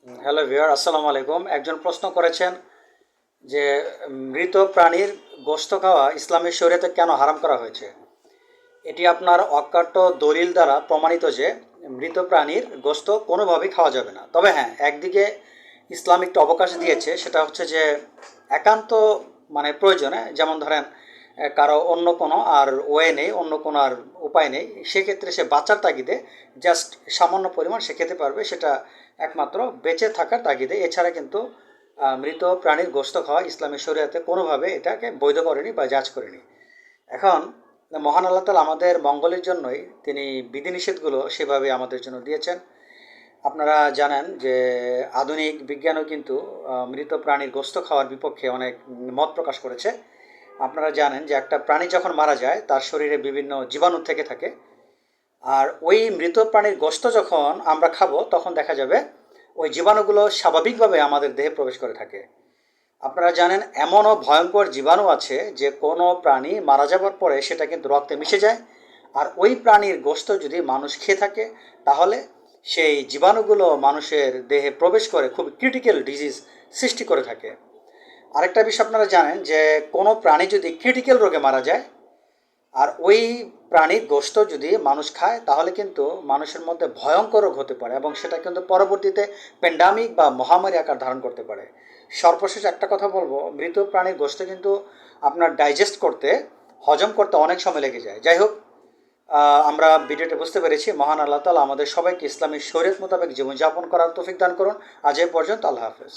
Hello viewer, আসসালামু আলাইকুম। একজন প্রশ্ন করেছেন যে মৃত প্রাণীর গোশত খাওয়া ইসলামের শরীয়তে কেন হারাম করা হয়েছে। এটি আপনার অকাট্য দলিল দ্বারা প্রমাণিত যে মৃত প্রাণীর গোশত কোনোভাবেই খাওয়া যাবে না। তবে হ্যাঁ, একদিকে ইসলাম একটু অবকাশ দিয়েছে, সেটা হচ্ছে যে একান্ত প্রয়োজনে, যেমন ধরেন কারো অন্য কোনো আর ওয়ে নেই, অন্য কোনো আর উপায় নেই, সেক্ষেত্রে সে বাঁচার তাগিদে জাস্ট সামান্য পরিমাণ সে খেতে পারবে, সেটা একমাত্র বেঁচে থাকার তাগিদে। এছাড়া কিন্তু মৃত প্রাণীর গোশত খাওয়া ইসলামের শরীয়তে কোনোভাবে এটাকে বৈধ করেনি বা জাজ করেনি। এখন মহান আল্লাহ তাআলা আমাদের মঙ্গলের জন্যই তিনি বিধিনিষেধগুলো সেভাবে আমাদের জন্য দিয়েছেন। আপনারা জানেন যে আধুনিক বিজ্ঞানও কিন্তু মৃত প্রাণীর গোশত খাওয়ার বিপক্ষে অনেক মত প্রকাশ করেছে। আপনারা জানেন যে একটা প্রাণী যখন মারা যায় তার শরীরে বিভিন্ন জীবাণু থেকে থাকে, আর ওই মৃত প্রাণীর গোশত যখন আমরা খাবো তখন দেখা যাবে ওই জীবাণুগুলো স্বাভাবিকভাবে আমাদের দেহে প্রবেশ করে থাকে। আপনারা জানেন এমনও ভয়ঙ্কর জীবাণু আছে যে কোনো প্রাণী মারা যাবার পরে সেটা কিন্তু রক্তে মিশে যায়, আর ওই প্রাণীর গোশত যদি মানুষ খেয়ে থাকে তাহলে সেই জীবাণুগুলো মানুষের দেহে প্রবেশ করে খুব ক্রিটিক্যাল ডিজিজ সৃষ্টি করে থাকে। আরেকটা বিষয় আপনারা জানেন যে কোনো প্রাণী যদি ক্রিটিক্যাল রোগে মারা যায় আর ওই প্রাণীর গোশত যদি মানুষ খায় তাহলে কিন্তু মানুষের মধ্যে ভয়ঙ্কর রোগ হতে পারে এবং সেটা কিন্তু পরবর্তীতে প্যান্ডামিক বা মহামারী আকার ধারণ করতে পারে। সর্বশেষ একটা কথা বলবো, মৃত প্রাণীর গোশত কিন্তু আপনার ডাইজেস্ট করতে, হজম করতে অনেক সময় লেগে যায়। যাই হোক, আমরা ভিডিওটা বুঝতে পেরেছি। মহান আল্লাহ তাআলা আমাদের সবাইকে ইসলামী শরীয়ত মোতাবেক জীবনযাপন করার তৌফিক দান করুন। আজ এ পর্যন্ত, আল্লাহ হাফেজ।